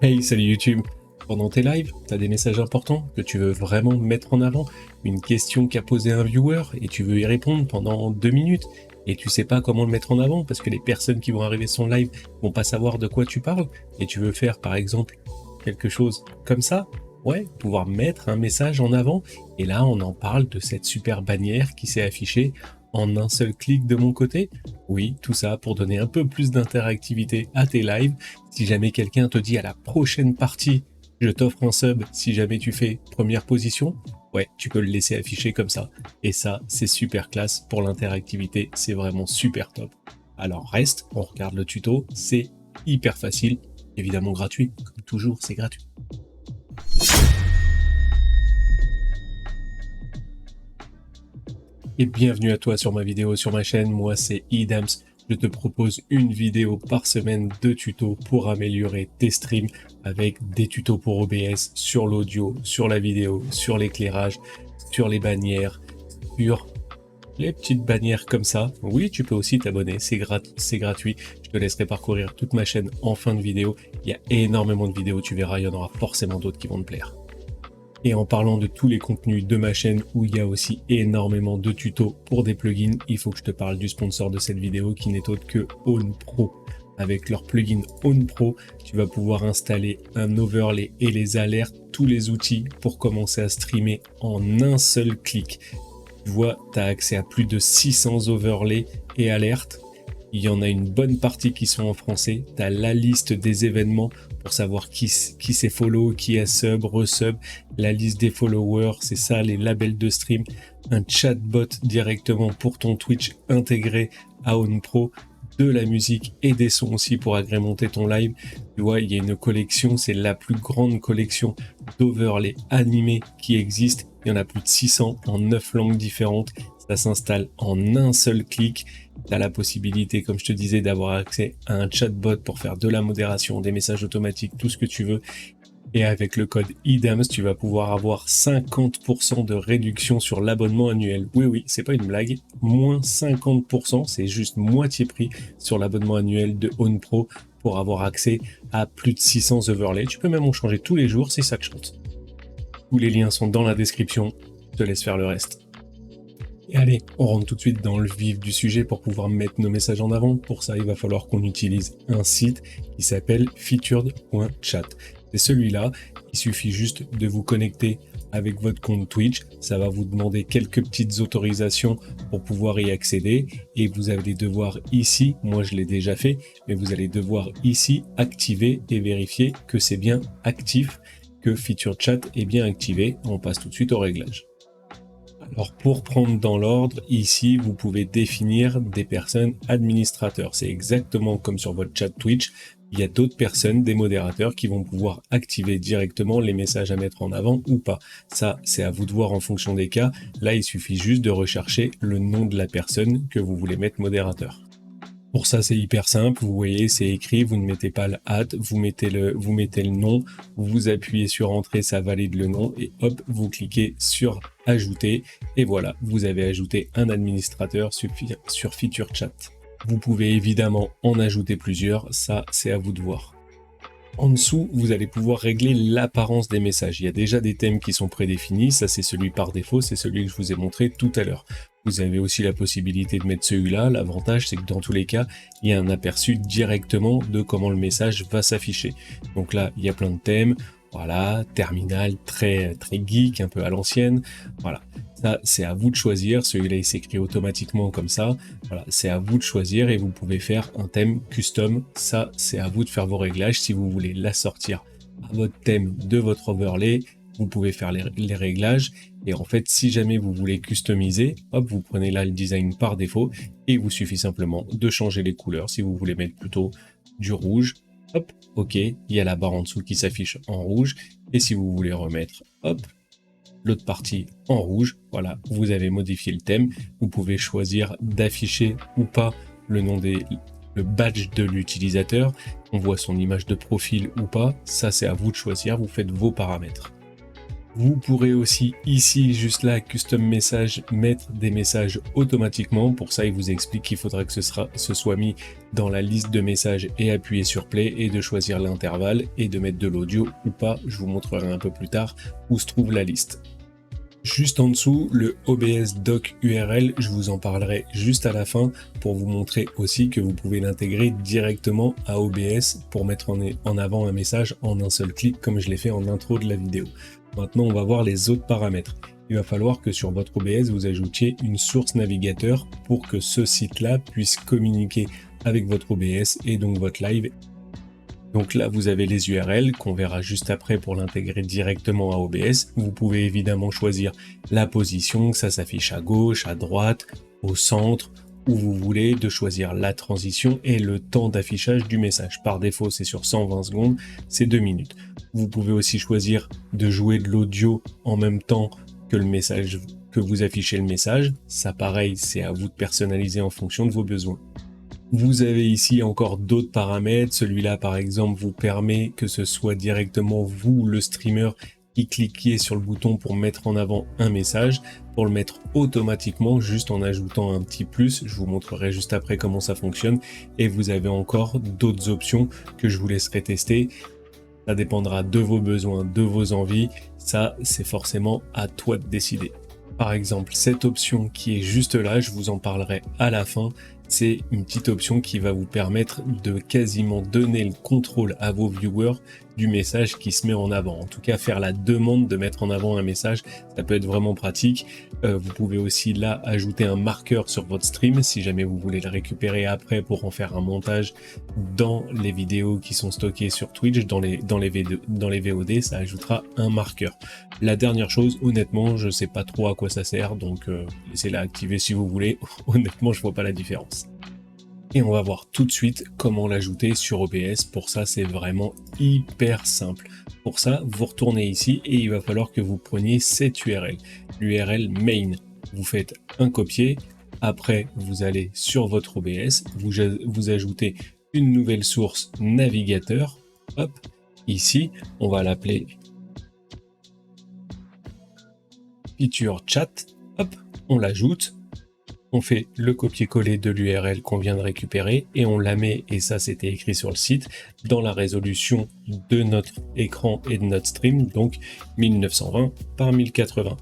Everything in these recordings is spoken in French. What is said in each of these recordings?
Hey, salut YouTube! Pendant tes lives, t'as des messages importants que tu veux vraiment mettre en avant, une question qu'a posée un viewer et tu veux y répondre pendant 2 minutes et tu sais pas comment le mettre en avant parce que les personnes qui vont arriver sur le live vont pas savoir de quoi tu parles et tu veux faire par exemple quelque chose comme ça, ouais, pouvoir mettre un message en avant et là on en parle de cette super bannière qui s'est affichée en un seul clic de mon côté. Oui, tout ça pour donner un peu plus d'interactivité à tes lives. Si jamais quelqu'un te dit à la prochaine partie, je t'offre un sub si jamais tu fais première position, ouais, tu peux le laisser afficher comme ça. Et ça, c'est super classe pour l'interactivité, c'est vraiment super top. Alors reste, on regarde le tuto, c'est hyper facile, évidemment gratuit, comme toujours, c'est gratuit. Et bienvenue à toi sur ma vidéo, sur ma chaîne, moi c'est Idams. Je te propose une vidéo par semaine de tutos pour améliorer tes streams avec des tutos pour OBS, sur l'audio, sur la vidéo, sur l'éclairage, sur les bannières, sur les petites bannières comme ça. Oui, tu peux aussi t'abonner, c'est gratuit. Je te laisserai parcourir toute ma chaîne en fin de vidéo. Il y a énormément de vidéos, tu verras, il y en aura forcément d'autres qui vont te plaire. Et en parlant de tous les contenus de ma chaîne où il y a aussi énormément de tutos pour des plugins, il faut que je te parle du sponsor de cette vidéo qui n'est autre que OwnPro. Avec leur plugin OwnPro, tu vas pouvoir installer un overlay et les alertes, tous les outils pour commencer à streamer en un seul clic. Tu vois, tu as accès à plus de 600 overlays et alertes. Il y en a une bonne partie qui sont en français. Tu as la liste des événements pour savoir qui c'est follow, qui est sub, resub, la liste des followers, c'est ça, les labels de stream, un chatbot directement pour ton Twitch intégré à OwnPro, de la musique et des sons aussi pour agrémenter ton live. Tu vois, il y a une collection, c'est la plus grande collection d'overlays animés qui existe. Il y en a plus de 600 en 9 langues différentes. Ça s'installe en un seul clic. Tu as la possibilité, comme je te disais, d'avoir accès à un chatbot pour faire de la modération, des messages automatiques, tout ce que tu veux. Et avec le code IDAMS, tu vas pouvoir avoir 50% de réduction sur l'abonnement annuel. Oui, oui, c'est pas une blague. Moins 50%, c'est juste moitié prix sur l'abonnement annuel de OwnPro pour avoir accès à plus de 600 overlays. Tu peux même en changer tous les jours, c'est ça que je compte. Tous les liens sont dans la description. Je te laisse faire le reste. Et allez, on rentre tout de suite dans le vif du sujet pour pouvoir mettre nos messages en avant. Pour ça, il va falloir qu'on utilise un site qui s'appelle featured.chat. C'est celui-là, il suffit juste de vous connecter avec votre compte Twitch. Ça va vous demander quelques petites autorisations pour pouvoir y accéder. Et vous allez devoir ici, moi je l'ai déjà fait, mais vous allez devoir ici activer et vérifier que c'est bien actif, que FeaturedChat est bien activé. On passe tout de suite au réglage. Alors pour prendre dans l'ordre, ici vous pouvez définir des personnes administrateurs. C'est exactement comme sur votre chat Twitch. Il y a d'autres personnes, des modérateurs qui vont pouvoir activer directement les messages à mettre en avant ou pas. Ça, c'est à vous de voir en fonction des cas. Là, il suffit juste de rechercher le nom de la personne que vous voulez mettre modérateur. Pour ça, c'est hyper simple. Vous voyez, c'est écrit. Vous ne mettez pas le @ vous mettez le nom. Vous appuyez sur entrée, ça valide le nom et hop, vous cliquez sur ajouter. Et voilà, vous avez ajouté un administrateur sur FeaturedChat. Vous pouvez évidemment en ajouter plusieurs. Ça, c'est à vous de voir. En dessous, vous allez pouvoir régler l'apparence des messages. Il y a déjà des thèmes qui sont prédéfinis. Ça, c'est celui par défaut. C'est celui que je vous ai montré tout à l'heure. Vous avez aussi la possibilité de mettre celui-là. L'avantage, c'est que dans tous les cas, il y a un aperçu directement de comment le message va s'afficher. Donc là, il y a plein de thèmes. Voilà, terminal très geek, un peu à l'ancienne. Voilà, ça, c'est à vous de choisir. Celui-là, il s'écrit automatiquement comme ça. Voilà, c'est à vous de choisir et vous pouvez faire un thème custom. Ça, c'est à vous de faire vos réglages. Si vous voulez l'assortir à votre thème de votre overlay, vous pouvez faire les réglages. Et en fait, si jamais vous voulez customiser, hop, vous prenez là le design par défaut et il vous suffit simplement de changer les couleurs. Si vous voulez mettre plutôt du rouge, hop, ok, il y a la barre en dessous qui s'affiche en rouge. Et si vous voulez remettre, hop, l'autre partie en rouge, voilà, vous avez modifié le thème. Vous pouvez choisir d'afficher ou pas le nom le badge de l'utilisateur. On voit son image de profil ou pas. Ça, c'est à vous de choisir. Vous faites vos paramètres. Vous pourrez aussi ici, juste là, Custom Message, mettre des messages automatiquement. Pour ça, il vous explique qu'il faudra que ce soit mis dans la liste de messages et appuyer sur Play et de choisir l'intervalle et de mettre de l'audio ou pas. Je vous montrerai un peu plus tard où se trouve la liste. Juste en dessous, le OBS Doc URL, je vous en parlerai juste à la fin pour vous montrer aussi que vous pouvez l'intégrer directement à OBS pour mettre en avant un message en un seul clic comme je l'ai fait en intro de la vidéo. Maintenant, on va voir les autres paramètres. Il va falloir que sur votre OBS, vous ajoutiez une source navigateur pour que ce site-là puisse communiquer avec votre OBS et donc votre live. Donc là, vous avez les URL qu'on verra juste après pour l'intégrer directement à OBS. Vous pouvez évidemment choisir la position, que ça s'affiche à gauche, à droite, au centre, où vous voulez, de choisir la transition et le temps d'affichage du message. Par défaut, c'est sur 120 secondes, c'est 2 minutes. Vous pouvez aussi choisir de jouer de l'audio en même temps que le message, que vous affichez le message. Ça, pareil, c'est à vous de personnaliser en fonction de vos besoins. Vous avez ici encore d'autres paramètres. Celui-là, par exemple, vous permet que ce soit directement vous, le streamer, qui cliquez sur le bouton pour mettre en avant un message, pour le mettre automatiquement, juste en ajoutant un petit plus. Je vous montrerai juste après comment ça fonctionne. Et vous avez encore d'autres options que je vous laisserai tester. Ça dépendra de vos besoins, de vos envies. Ça, c'est forcément à toi de décider. Par exemple, cette option qui est juste là, je vous en parlerai à la fin. C'est une petite option qui va vous permettre de quasiment donner le contrôle à vos viewers du message qui se met en avant. En tout cas, faire la demande de mettre en avant un message, ça peut être vraiment pratique. Vous pouvez aussi là ajouter un marqueur sur votre stream si jamais vous voulez le récupérer après pour en faire un montage dans les vidéos qui sont stockées sur Twitch, dans les VOD, ça ajoutera un marqueur. La dernière chose, honnêtement, je sais pas trop à quoi ça sert, donc laissez-la activer si vous voulez. Honnêtement, je vois pas la différence. Et on va voir tout de suite comment l'ajouter sur OBS. Pour ça, c'est vraiment hyper simple. Pour ça, vous retournez ici et il va falloir que vous preniez cette URL, l'URL main. Vous faites un copier. Après, vous allez sur votre OBS, vous ajoutez une nouvelle source navigateur. Hop, ici, on va l'appeler feature chat. Hop, on l'ajoute. On fait le copier-coller de l'URL qu'on vient de récupérer et on la met, et ça c'était écrit sur le site, dans la résolution de notre écran et de notre stream, donc 1920 par 1080.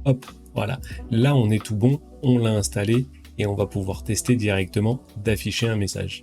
Hop, voilà. Là on est tout bon, on l'a installé et on va pouvoir tester directement d'afficher un message.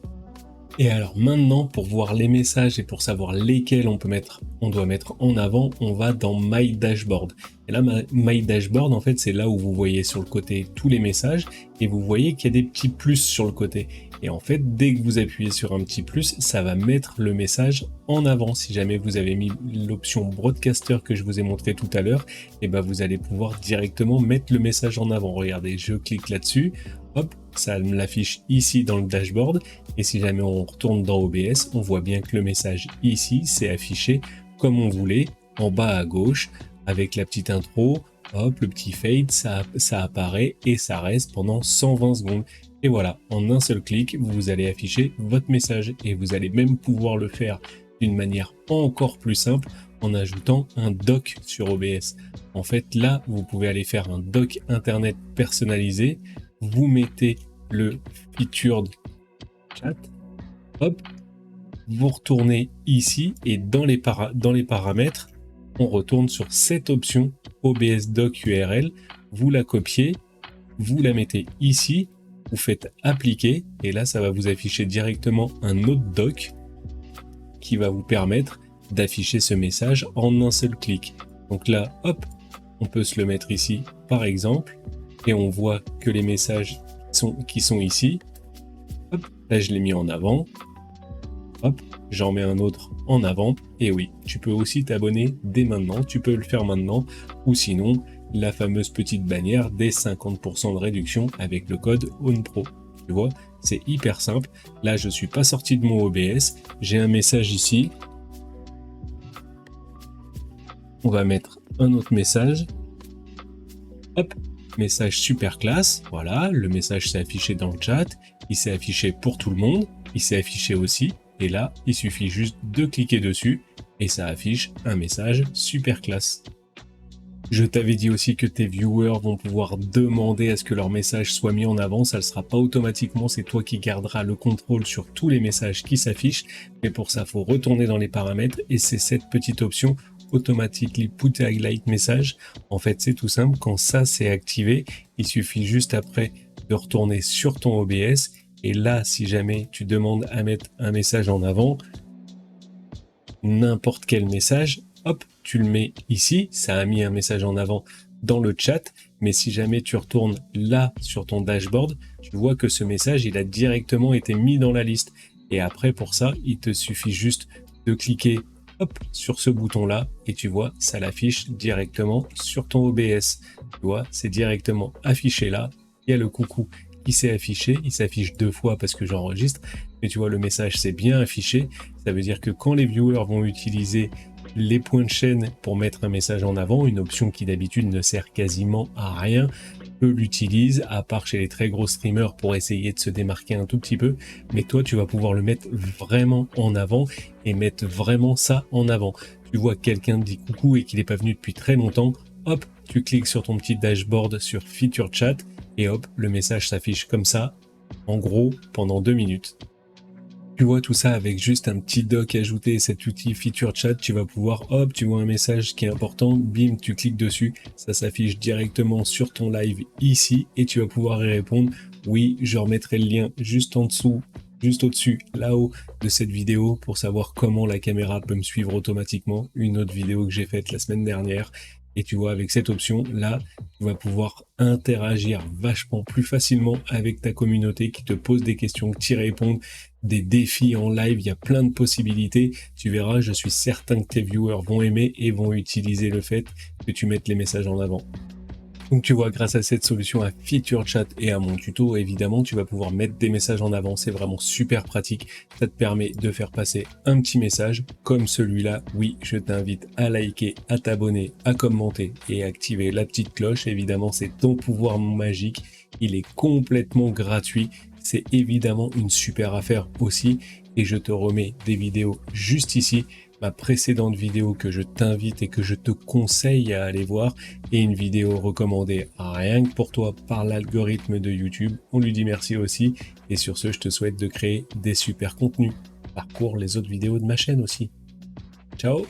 Et alors maintenant, pour voir les messages et pour savoir lesquels on doit mettre en avant, on va dans My Dashboard. Et là, My Dashboard, en fait, c'est là où vous voyez sur le côté tous les messages et vous voyez qu'il y a des petits plus sur le côté. Et en fait, dès que vous appuyez sur un petit plus, ça va mettre le message en avant. Si jamais vous avez mis l'option Broadcaster que je vous ai montré tout à l'heure, et ben vous allez pouvoir directement mettre le message en avant. Regardez, je clique là-dessus. Hop, ça me l'affiche ici dans le dashboard et si jamais on retourne dans OBS, on voit bien que le message ici c'est affiché comme on voulait, en bas à gauche, avec la petite intro, hop, le petit fade, ça apparaît et ça reste pendant 120 secondes. Et voilà, en un seul clic, vous allez afficher votre message et vous allez même pouvoir le faire d'une manière encore plus simple en ajoutant un doc sur OBS. En fait, là, vous pouvez aller faire un doc internet personnalisé. Vous mettez le featured chat, hop, vous retournez ici et dans les paramètres, on retourne sur cette option OBS Doc URL, vous la copiez, vous la mettez ici, vous faites appliquer et là ça va vous afficher directement un autre doc qui va vous permettre d'afficher ce message en un seul clic. Donc là, hop, on peut se le mettre ici par exemple. Et on voit que les messages qui sont ici, hop, là je l'ai mis en avant, hop, j'en mets un autre en avant, et oui, tu peux aussi t'abonner dès maintenant, tu peux le faire maintenant, ou sinon, la fameuse petite bannière des 50% de réduction avec le code ONPRO. Tu vois, c'est hyper simple, là je suis pas sorti de mon OBS, j'ai un message ici, on va mettre un autre message, hop, message super classe, voilà, le message s'est affiché dans le chat, il s'est affiché pour tout le monde, il s'est affiché aussi, et là, il suffit juste de cliquer dessus, et ça affiche un message super classe. Je t'avais dit aussi que tes viewers vont pouvoir demander à ce que leur message soit mis en avant. Ça ne sera pas automatiquement, c'est toi qui garderas le contrôle sur tous les messages qui s'affichent. Mais pour ça, il faut retourner dans les paramètres et c'est cette petite option Automatically Put Highlight Message. En fait, c'est tout simple. Quand ça c'est activé, il suffit juste après de retourner sur ton OBS. Et là, si jamais tu demandes à mettre un message en avant, n'importe quel message, hop, tu le mets ici, ça a mis un message en avant dans le chat, mais si jamais tu retournes là sur ton dashboard, tu vois que ce message, il a directement été mis dans la liste. Et après, pour ça, il te suffit juste de cliquer hop, sur ce bouton-là, et tu vois, ça l'affiche directement sur ton OBS. Tu vois, c'est directement affiché là, il y a le coucou qui s'est affiché, il s'affiche 2 fois parce que j'enregistre, mais tu vois, le message s'est bien affiché. Ça veut dire que quand les viewers vont utiliser les points de chaîne pour mettre un message en avant, une option qui d'habitude ne sert quasiment à rien, eux l'utilisent, à part chez les très gros streamers pour essayer de se démarquer un tout petit peu, mais toi tu vas pouvoir le mettre vraiment en avant et mettre vraiment ça en avant. Tu vois quelqu'un te dit coucou et qu'il n'est pas venu depuis très longtemps, hop, tu cliques sur ton petit dashboard sur Feature Chat et hop, le message s'affiche comme ça, en gros, pendant 2 minutes. Tu vois tout ça avec juste un petit doc ajouté, cet outil Feature Chat, tu vas pouvoir, hop, tu vois un message qui est important, bim, tu cliques dessus, ça s'affiche directement sur ton live ici et tu vas pouvoir y répondre. Oui, je remettrai le lien juste en dessous, juste au-dessus, là-haut de cette vidéo pour savoir comment la caméra peut me suivre automatiquement. Une autre vidéo que j'ai faite la semaine dernière. Et tu vois, avec cette option-là, tu vas pouvoir interagir vachement plus facilement avec ta communauté qui te pose des questions, qui répondent, des défis en live, il y a plein de possibilités. Tu verras, je suis certain que tes viewers vont aimer et vont utiliser le fait que tu mettes les messages en avant. Donc tu vois, grâce à cette solution à Feature Chat et à mon tuto, évidemment, tu vas pouvoir mettre des messages en avant. C'est vraiment super pratique. Ça te permet de faire passer un petit message comme celui-là. Oui, je t'invite à liker, à t'abonner, à commenter et à activer la petite cloche. Évidemment, c'est ton pouvoir magique. Il est complètement gratuit. C'est évidemment une super affaire aussi. Et je te remets des vidéos juste ici. Ma précédente vidéo que je t'invite et que je te conseille à aller voir et une vidéo recommandée rien que pour toi par l'algorithme de YouTube. On lui dit merci aussi et sur ce, je te souhaite de créer des super contenus. Parcours les autres vidéos de ma chaîne aussi. Ciao!